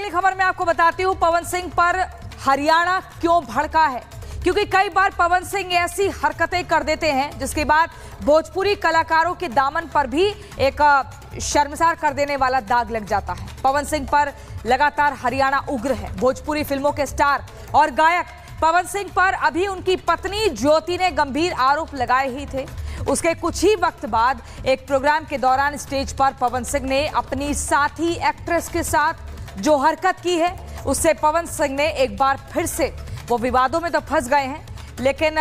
अगली खबर में आपको बताती हूं पवन सिंह पर हरियाणा क्यों भड़का है, क्योंकि कई बार पवन सिंह ऐसी हरकतें कर देते हैं जिसके बाद भोजपुरी कलाकारों के दामन पर भी एक शर्मसार कर देने वाला दाग लग जाता है। पवन सिंह पर लगातार हरियाणा उग्र है। भोजपुरी फिल्मों के स्टार और गायक पवन सिंह पर अभी उनकी पत्नी ज्योति ने गंभीर आरोप लगाए ही थे। उसके कुछ ही वक्त बाद एक प्रोग्राम के दौरान स्टेज पर पवन सिंह ने अपनी साथी एक्ट्रेस के साथ जो हरकत की है उससे पवन सिंह ने एक बार फिर से, वो विवादों में तो फंस गए हैं लेकिन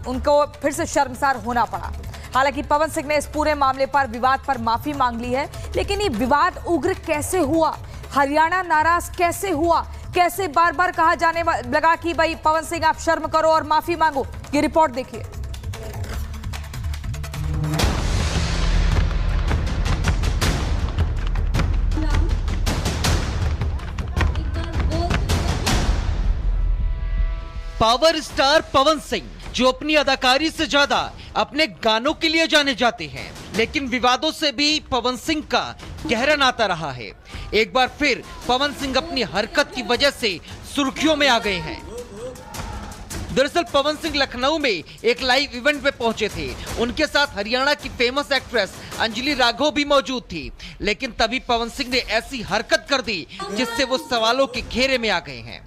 उनको फिर से शर्मसार होना पड़ा। हालांकि पवन सिंह ने इस पूरे मामले पर विवाद पर माफी मांग ली है, लेकिन ये विवाद उग्र कैसे हुआ, हरियाणा नाराज कैसे हुआ, कैसे बार बार कहा जाने लगा कि भाई पवन सिंह आप शर्म करो और माफी मांगो, ये रिपोर्ट देखिए। पावर स्टार पवन सिंह जो अपनी अदाकारी से ज्यादा अपने गानों के लिए जाने जाते हैं, लेकिन विवादों से भी पवन सिंह का गहरा नाता रहा है। एक बार फिर पवन सिंह अपनी हरकत की वजह से सुर्खियों में आ गए हैं। दरअसल पवन सिंह लखनऊ में एक लाइव इवेंट में पहुंचे थे। उनके साथ हरियाणा की फेमस एक्ट्रेस अंजलि राघव भी मौजूद थी, लेकिन तभी पवन सिंह ने ऐसी हरकत कर दी जिससे वो सवालों के घेरे में आ गए हैं।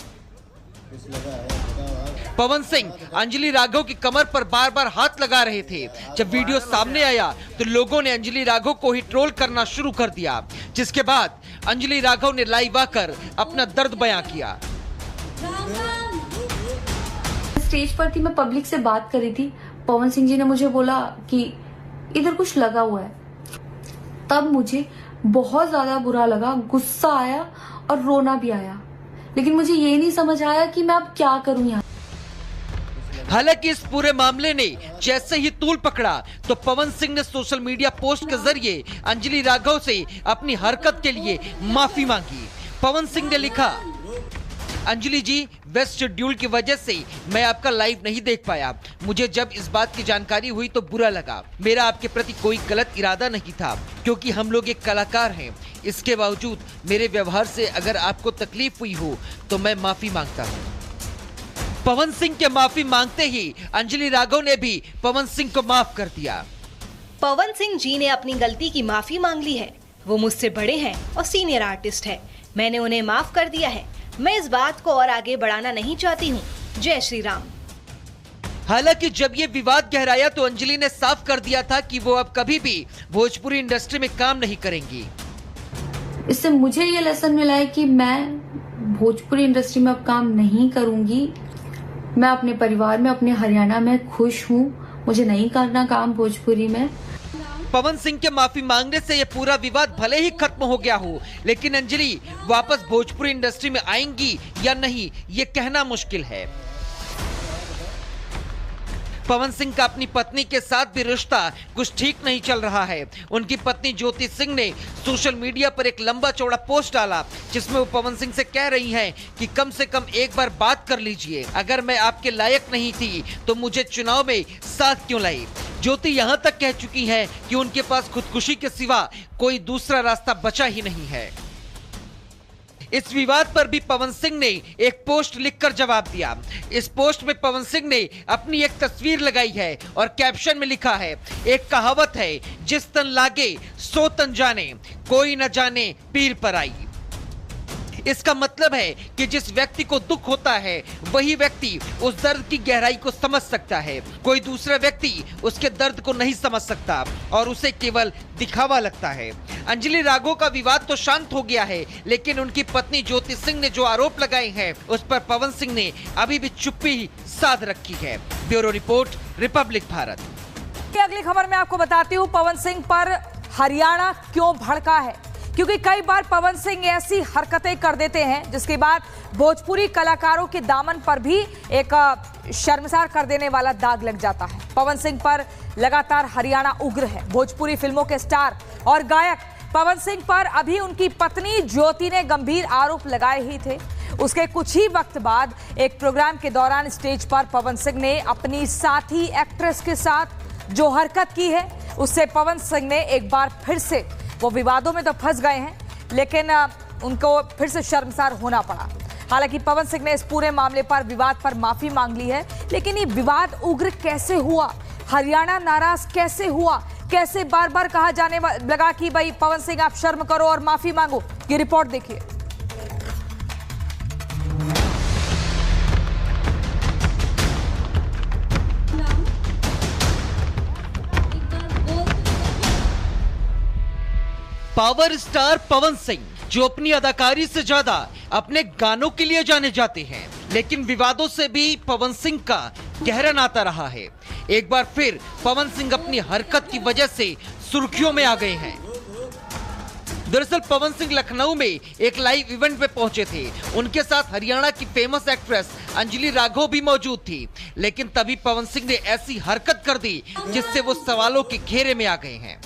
पवन सिंह अंजलि राघव की कमर पर बार बार हाथ लगा रहे थे। जब वीडियो सामने आया तो लोगों ने अंजलि राघव को ही ट्रोल करना शुरू कर दिया, जिसके बाद अंजलि राघव ने लाइव आकर अपना दर्द बयां किया। स्टेज पर थी, मैं पब्लिक से बात कर रही थी। पवन सिंह जी ने मुझे बोला कि इधर कुछ लगा हुआ है। तब मुझे बहुत ज्यादा बुरा लगा, गुस्सा आया और रोना भी आया, लेकिन मुझे ये नहीं समझ आया कि मैं अब क्या करूं यहाँ। हालांकि इस पूरे मामले ने जैसे ही तूल पकड़ा तो पवन सिंह ने सोशल मीडिया पोस्ट के जरिए अंजलि राघव से अपनी हरकत के लिए माफी मांगी। पवन सिंह ने लिखा, अंजलि जी, वेस्ट शेड्यूल की वजह से मैं आपका लाइव नहीं देख पाया। मुझे जब इस बात की जानकारी हुई तो बुरा लगा। मेरा आपके प्रति कोई गलत इरादा नहीं था, क्योंकि हम लोग एक कलाकार हैं। इसके बावजूद मेरे व्यवहार से अगर आपको तकलीफ हुई हो तो मैं माफी मांगता हूँ। पवन सिंह के माफी मांगते ही अंजलि राघव ने भी पवन सिंह को माफ कर दिया। पवन सिंह जी ने अपनी गलती की माफी मांग ली है। वो मुझसे बड़े हैं और सीनियर आर्टिस्ट हैं। मैंने उन्हें माफ कर दिया है। मैं इस बात को और आगे बढ़ाना नहीं चाहती हूँ। जय श्री राम। हालांकि जब ये विवाद गहराया तो अंजलि ने साफ कर दिया था कि वो अब कभी भी भोजपुरी इंडस्ट्री में काम नहीं करेंगी। इससे मुझे ये लेसन मिला है कि मैं भोजपुरी इंडस्ट्री में अब काम नहीं करूंगी। मैं अपने परिवार में, अपने हरियाणा में खुश हूँ। मुझे नहीं करना काम भोजपुरी में। पवन सिंह के माफी मांगने से ये पूरा विवाद भले ही खत्म हो गया हो, लेकिन अंजलि वापस भोजपुरी इंडस्ट्री में आएंगी या नहीं, ये कहना मुश्किल है। पवन सिंह का अपनी पत्नी के साथ भी रिश्ता कुछ ठीक नहीं चल रहा है। उनकी पत्नी ज्योति सिंह ने सोशल मीडिया पर एक लंबा चौड़ा पोस्ट डाला, जिसमें वो पवन सिंह से कह रही हैं कि कम से कम एक बार बात कर लीजिए। अगर मैं आपके लायक नहीं थी तो मुझे चुनाव में साथ क्यों लाई। ज्योति यहाँ तक कह चुकी हैं कि उनके पास खुदकुशी के सिवा कोई दूसरा रास्ता बचा ही नहीं है। इस विवाद पर भी पवन सिंह ने एक पोस्ट लिखकर जवाब दिया। इस पोस्ट में पवन सिंह ने अपनी एक तस्वीर लगाई है और कैप्शन में लिखा है, एक कहावत है, जिस तन लागे सो तन जाने, कोई न जाने पीर पर आई। इसका मतलब है कि जिस व्यक्ति को दुख होता है वही व्यक्ति उस दर्द की गहराई को समझ सकता है। कोई दूसरा व्यक्ति उसके दर्द को नहीं समझ सकता और उसे केवल दिखावा लगता है। अंजलि राघव का विवाद तो शांत हो गया है, लेकिन उनकी पत्नी ज्योति सिंह ने जो आरोप लगाए हैं उस पर पवन सिंह ने अभी भी चुप्पी साध रखी है। Bureau report, Republic Bharat. अगली खबर में आपको बताती हूँ पवन सिंह पर हरियाणा क्यों भड़का है, क्योंकि कई बार पवन सिंह ऐसी हरकतें कर देते हैं जिसके बाद भोजपुरी कलाकारों के दामन पर भी एक शर्मसार कर देने वाला दाग लग जाता है। पवन सिंह पर लगातार हरियाणा उग्र है। भोजपुरी फिल्मों के स्टार और गायक पवन सिंह पर अभी उनकी पत्नी ज्योति ने गंभीर आरोप लगाए ही थे। उसके कुछ ही वक्त बाद एक प्रोग्राम के दौरान स्टेज पर पवन सिंह ने अपनी साथी एक्ट्रेस के साथ जो हरकत की है उससे पवन सिंह ने एक बार फिर से, वो विवादों में तो फंस गए हैं लेकिन उनको फिर से शर्मसार होना पड़ा। हालांकि पवन सिंह ने इस पूरे मामले पर विवाद पर माफी मांग ली है, लेकिन ये विवाद उग्र कैसे हुआ, हरियाणा नाराज कैसे हुआ, कैसे बार बार कहा जाने लगा कि भाई पवन सिंह आप शर्म करो और माफी मांगो, ये रिपोर्ट देखिए। पावर स्टार पवन सिंह जो अपनी अदाकारी से ज्यादा अपने गानों के लिए जाने जाते हैं, लेकिन विवादों से भी पवन सिंह का गहरा नाता रहा है। एक बार फिर पवन सिंह अपनी हरकत की वजह से सुर्खियों में आ गए हैं। दरअसल पवन सिंह लखनऊ में एक लाइव इवेंट पे पहुंचे थे। उनके साथ हरियाणा की फेमस एक्ट्रेस अंजलि राघव भी मौजूद थी, लेकिन तभी पवन सिंह ने ऐसी हरकत कर दी जिससे वो सवालों के घेरे में आ गए हैं।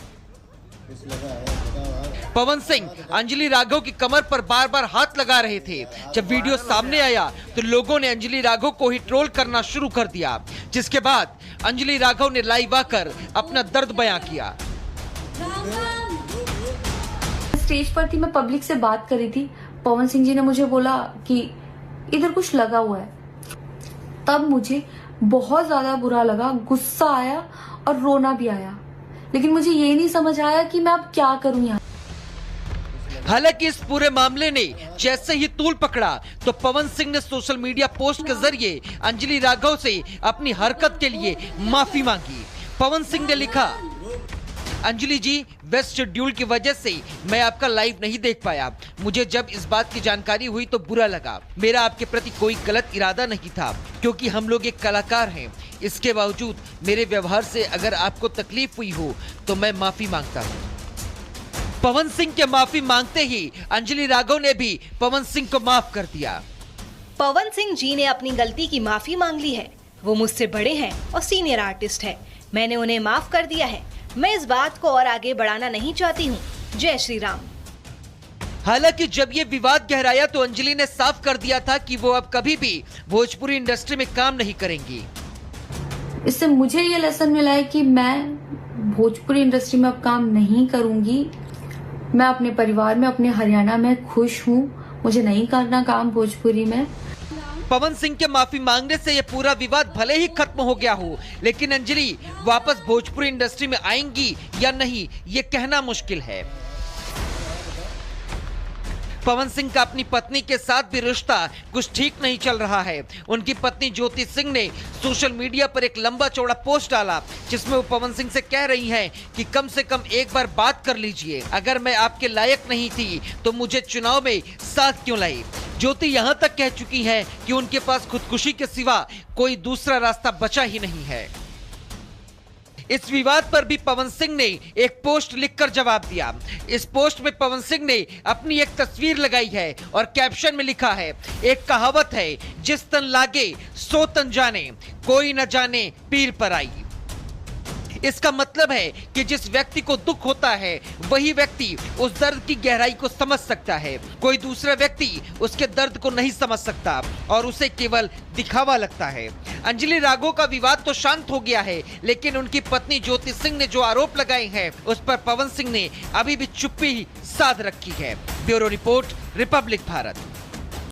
पवन सिंह अंजलि राघव की कमर पर बार बार हाथ लगा रहे थे। जब वीडियो सामने आया तो लोगों ने अंजलि राघव को ही ट्रोल करना शुरू कर दिया, जिसके बाद अंजलि राघव ने लाइव आकर अपना दर्द बयां किया। स्टेज पर थी, मैं पब्लिक से बात कर रही थी। पवन सिंह जी ने मुझे बोला कि इधर कुछ लगा हुआ है। तब मुझे बहुत ज्यादा बुरा लगा, गुस्सा आया और रोना भी आया, लेकिन मुझे ये नहीं समझ आया कि मैं अब क्या करूं यहाँ। हालांकि इस पूरे मामले ने जैसे ही तूल पकड़ा तो पवन सिंह ने सोशल मीडिया पोस्ट के जरिए अंजलि राघव से अपनी हरकत के लिए माफी मांगी। पवन सिंह ने लिखा, अंजलि जी, वेस्ट शेड्यूल की वजह से मैं आपका लाइव नहीं देख पाया। मुझे जब इस बात की जानकारी हुई तो बुरा लगा। मेरा आपके प्रति कोई गलत इरादा नहीं था, क्योंकि हम लोग एक कलाकार हैं। इसके बावजूद मेरे व्यवहार से अगर आपको तकलीफ हुई हो तो मैं माफी मांगता हूँ। पवन सिंह के माफी मांगते ही अंजलि राघव ने भी पवन सिंह को माफ कर दिया। पवन सिंह जी ने अपनी गलती की माफी मांग ली है। वो मुझसे बड़े हैं और सीनियर आर्टिस्ट हैं। मैंने उन्हें माफ कर दिया है। मैं इस बात को और आगे बढ़ाना नहीं चाहती हूँ। जय श्री राम। हालांकि जब ये विवाद गहराया तो अंजलि ने साफ कर दिया था कि वो अब कभी भी भोजपुरी इंडस्ट्री में काम नहीं करेंगी। इससे मुझे ये लेसन मिला है कि मैं भोजपुरी इंडस्ट्री में अब काम नहीं करूंगी। मैं अपने परिवार में, अपने हरियाणा में खुश हूँ। मुझे नहीं करना काम भोजपुरी में। पवन सिंह के माफी मांगने से ये पूरा विवाद भले ही खत्म हो गया हो, लेकिन अंजलि वापस भोजपुरी इंडस्ट्री में आएंगी या नहीं, ये कहना मुश्किल है। पवन सिंह का अपनी पत्नी के साथ भी रिश्ता कुछ ठीक नहीं चल रहा है। उनकी पत्नी ज्योति सिंह ने सोशल मीडिया पर एक लंबा चौड़ा पोस्ट डाला, जिसमें वो पवन सिंह से कह रही हैं कि कम से कम एक बार बात कर लीजिए। अगर मैं आपके लायक नहीं थी तो मुझे चुनाव में साथ क्यों लाई। ज्योति यहाँ तक कह चुकी हैं कि उनके पास खुदकुशी के सिवा कोई दूसरा रास्ता बचा ही नहीं है। इस विवाद पर भी पवन सिंह ने एक पोस्ट लिखकर जवाब दिया। इस पोस्ट में पवन सिंह ने अपनी एक तस्वीर लगाई है और कैप्शन में लिखा है, एक कहावत है, जिस तन लागे सो तन जाने, कोई न जाने पीर पर आई। इसका मतलब है कि जिस व्यक्ति को दुख होता है वही व्यक्ति उस दर्द की गहराई को समझ सकता है। कोई दूसरा व्यक्ति उसके दर्द को नहीं समझ सकता और उसे केवल दिखावा लगता है। अंजलि राघव का विवाद तो शांत हो गया है, लेकिन उनकी पत्नी ज्योति सिंह ने जो आरोप लगाए हैं उस पर पवन सिंह ने अभी भी चुप्पी साध रखी है। Bureau report, Republic Bharat.